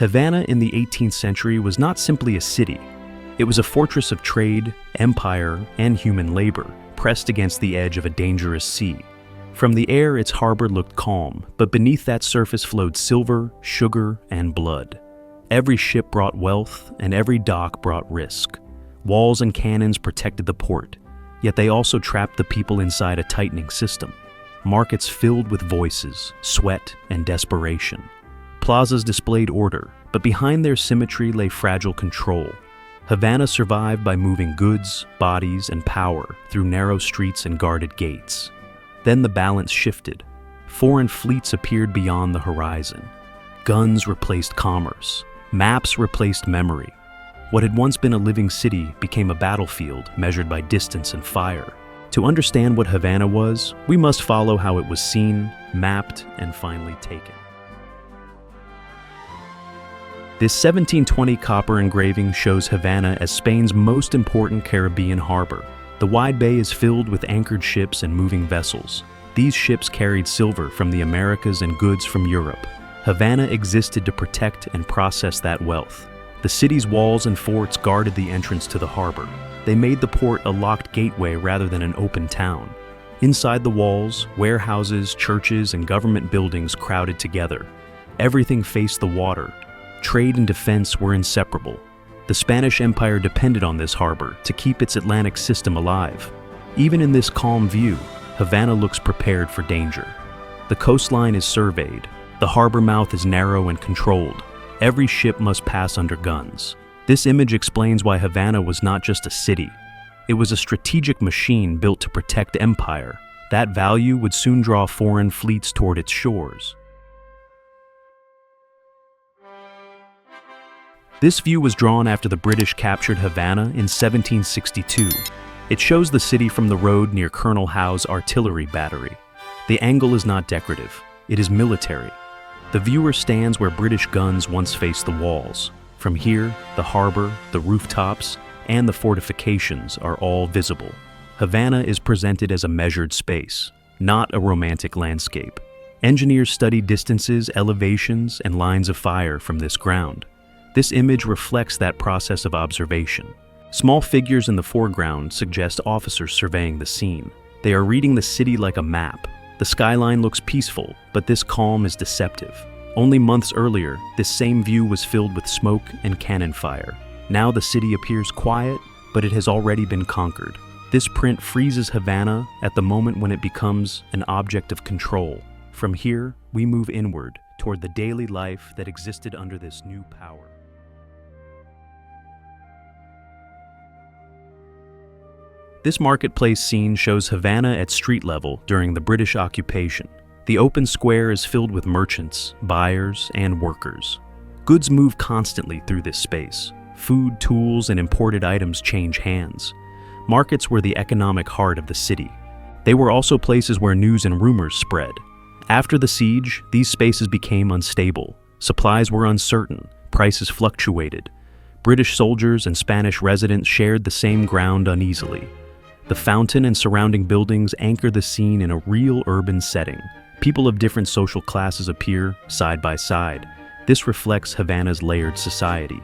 Havana in the 18th century was not simply a city. It was a fortress of trade, empire, and human labor, pressed against the edge of a dangerous sea. From the air, its harbor looked calm, but beneath that surface flowed silver, sugar, and blood. Every ship brought wealth, and every dock brought risk. Walls and cannons protected the port, yet they also trapped the people inside a tightening system. Markets filled with voices, sweat, and desperation. Plazas displayed order, but behind their symmetry lay fragile control. Havana survived by moving goods, bodies, and power through narrow streets and guarded gates. Then the balance shifted. Foreign fleets appeared beyond the horizon. Guns replaced commerce. Maps replaced memory. What had once been a living city became a battlefield measured by distance and fire. To understand what Havana was, we must follow how it was seen, mapped, and finally taken. This 1720 copper engraving shows Havana as Spain's most important Caribbean harbor. The wide bay is filled with anchored ships and moving vessels. These ships carried silver from the Americas and goods from Europe. Havana existed to protect and process that wealth. The city's walls and forts guarded the entrance to the harbor. They made the port a locked gateway rather than an open town. Inside the walls, warehouses, churches, and government buildings crowded together. Everything faced the water. Trade and defense were inseparable. The Spanish Empire depended on this harbor to keep its Atlantic system alive. Even in this calm view, Havana looks prepared for danger. The coastline is surveyed. The harbor mouth is narrow and controlled. Every ship must pass under guns. This image explains why Havana was not just a city. It was a strategic machine built to protect empire. That value would soon draw foreign fleets toward its shores. This view was drawn after the British captured Havana in 1762. It shows the city from the road near Colonel Howe's artillery battery. The angle is not decorative, it is military. The viewer stands where British guns once faced the walls. From here, the harbor, the rooftops, and the fortifications are all visible. Havana is presented as a measured space, not a romantic landscape. Engineers study distances, elevations, and lines of fire from this ground. This image reflects that process of observation. Small figures in the foreground suggest officers surveying the scene. They are reading the city like a map. The skyline looks peaceful, but this calm is deceptive. Only months earlier, this same view was filled with smoke and cannon fire. Now the city appears quiet, but it has already been conquered. This print freezes Havana at the moment when it becomes an object of control. From here, we move inward toward the daily life that existed under this new power. This marketplace scene shows Havana at street level during the British occupation. The open square is filled with merchants, buyers, and workers. Goods move constantly through this space. Food, tools, and imported items change hands. Markets were the economic heart of the city. They were also places where news and rumors spread. After the siege, these spaces became unstable. Supplies were uncertain, prices fluctuated. British soldiers and Spanish residents shared the same ground uneasily. The fountain and surrounding buildings anchor the scene in a real urban setting. People of different social classes appear side by side. This reflects Havana's layered society.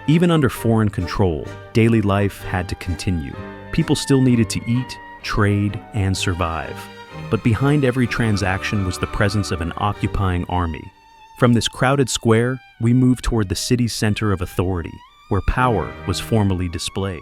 Even under foreign control, daily life had to continue. People still needed to eat, trade, and survive. But behind every transaction was the presence of an occupying army. From this crowded square, we move toward the city's center of authority, where power was formally displayed.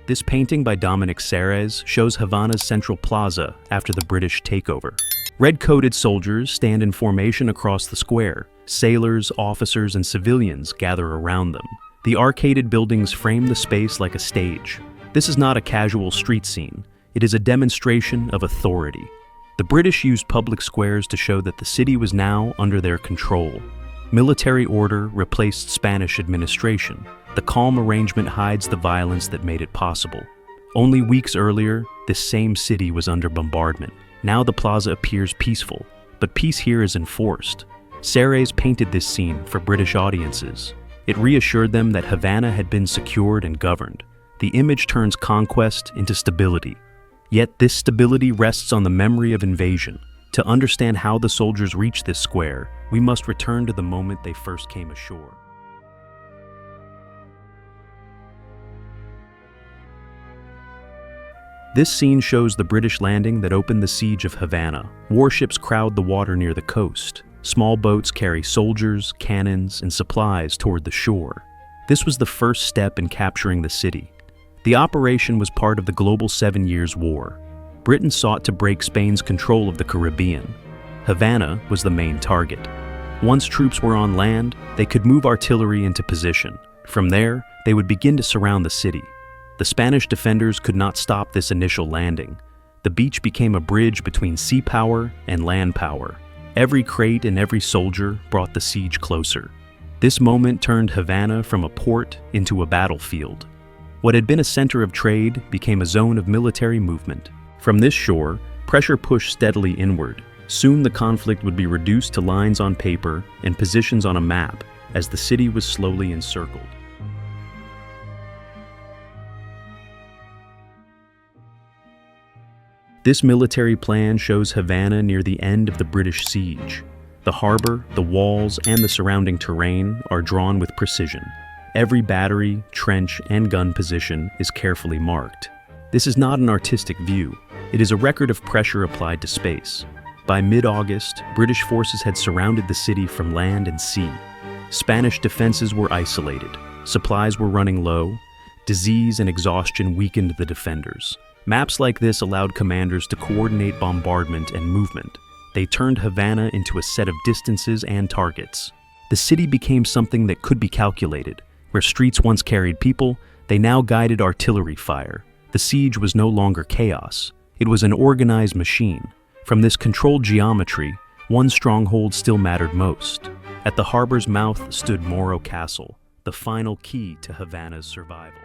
This painting by Dominic Serres shows Havana's central plaza after the British takeover. Red-coated soldiers stand in formation across the square. Sailors, officers, and civilians gather around them. The arcaded buildings frame the space like a stage. This is not a casual street scene. It is a demonstration of authority. The British used public squares to show that the city was now under their control. Military order replaced Spanish administration. The calm arrangement hides the violence that made it possible. Only weeks earlier, this same city was under bombardment. Now the plaza appears peaceful, but peace here is enforced. Serres painted this scene for British audiences. It reassured them that Havana had been secured and governed. The image turns conquest into stability. Yet this stability rests on the memory of invasion. To understand how the soldiers reached this square, we must return to the moment they first came ashore. This scene shows the British landing that opened the siege of Havana. Warships crowd the water near the coast. Small boats carry soldiers, cannons, and supplies toward the shore. This was the first step in capturing the city. The operation was part of the global 7 Years' War. Britain sought to break Spain's control of the Caribbean. Havana was the main target. Once troops were on land, they could move artillery into position. From there, they would begin to surround the city. The Spanish defenders could not stop this initial landing. The beach became a bridge between sea power and land power. Every crate and every soldier brought the siege closer. This moment turned Havana from a port into a battlefield. What had been a center of trade became a zone of military movement. From this shore, pressure pushed steadily inward. Soon the conflict would be reduced to lines on paper and positions on a map as the city was slowly encircled. This military plan shows Havana near the end of the British siege. The harbor, the walls, and the surrounding terrain are drawn with precision. Every battery, trench, and gun position is carefully marked. This is not an artistic view. It is a record of pressure applied to space. By mid-August, British forces had surrounded the city from land and sea. Spanish defenses were isolated. Supplies were running low. Disease and exhaustion weakened the defenders. Maps like this allowed commanders to coordinate bombardment and movement. They turned Havana into a set of distances and targets. The city became something that could be calculated. Where streets once carried people, they now guided artillery fire. The siege was no longer chaos. It was an organized machine. From this controlled geometry, one stronghold still mattered most. At the harbor's mouth stood Morro Castle, the final key to Havana's survival.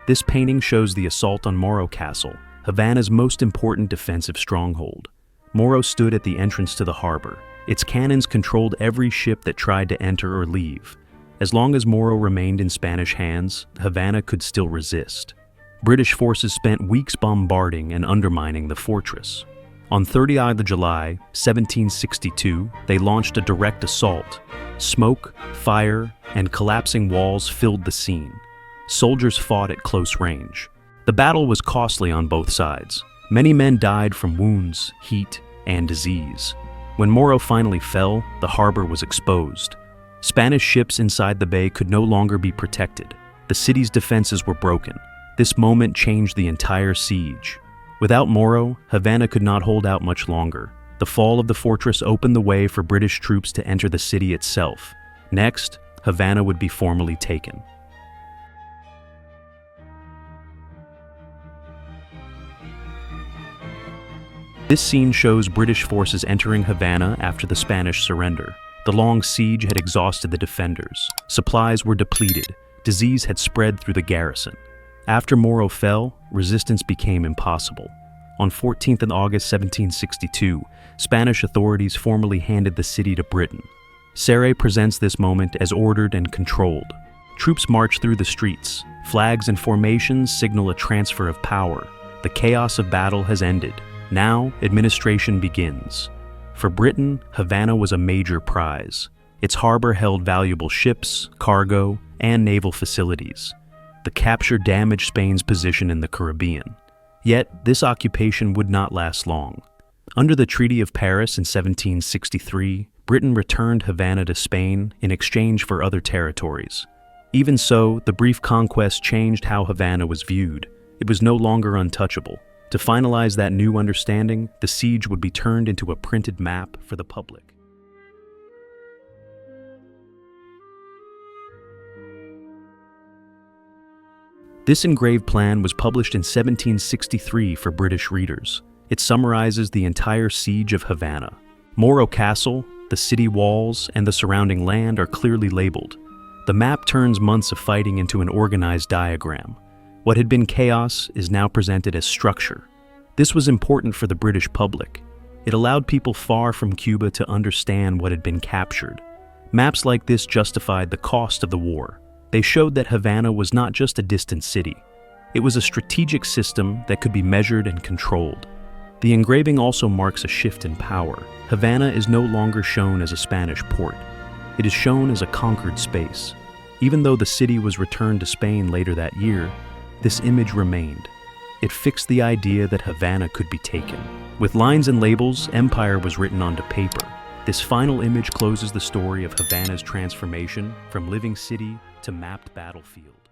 This painting shows the assault on Morro Castle, Havana's most important defensive stronghold. Morro stood at the entrance to the harbor. Its cannons controlled every ship that tried to enter or leave. As long as Morro remained in Spanish hands, Havana could still resist. British forces spent weeks bombarding and undermining the fortress. On 30th of July, 1762, they launched a direct assault. Smoke, fire, and collapsing walls filled the scene. Soldiers fought at close range. The battle was costly on both sides. Many men died from wounds, heat, and disease. When Morro finally fell, the harbor was exposed. Spanish ships inside the bay could no longer be protected. The city's defenses were broken. This moment changed the entire siege. Without Morro, Havana could not hold out much longer. The fall of the fortress opened the way for British troops to enter the city itself. Next, Havana would be formally taken. This scene shows British forces entering Havana after the Spanish surrender. The long siege had exhausted the defenders. Supplies were depleted. Disease had spread through the garrison. After Morro fell, resistance became impossible. On 14th of August 1762, Spanish authorities formally handed the city to Britain. Serre presents this moment as ordered and controlled. Troops march through the streets. Flags and formations signal a transfer of power. The chaos of battle has ended. Now, administration begins. For Britain, Havana was a major prize. Its harbor held valuable ships, cargo, and naval facilities. The capture damaged Spain's position in the Caribbean. Yet, this occupation would not last long. Under the Treaty of Paris in 1763, Britain returned Havana to Spain in exchange for other territories. Even so, the brief conquest changed how Havana was viewed. It was no longer untouchable. To finalize that new understanding, the siege would be turned into a printed map for the public. This engraved plan was published in 1763 for British readers. It summarizes the entire siege of Havana. Morro Castle, the city walls, and the surrounding land are clearly labeled. The map turns months of fighting into an organized diagram. What had been chaos is now presented as structure. This was important for the British public. It allowed people far from Cuba to understand what had been captured. Maps like this justified the cost of the war. They showed that Havana was not just a distant city. It was a strategic system that could be measured and controlled. The engraving also marks a shift in power. Havana is no longer shown as a Spanish port. It is shown as a conquered space. Even though the city was returned to Spain later that year, this image remained. It fixed the idea that Havana could be taken. With lines and labels, empire was written onto paper. This final image closes the story of Havana's transformation from living city to mapped battlefield.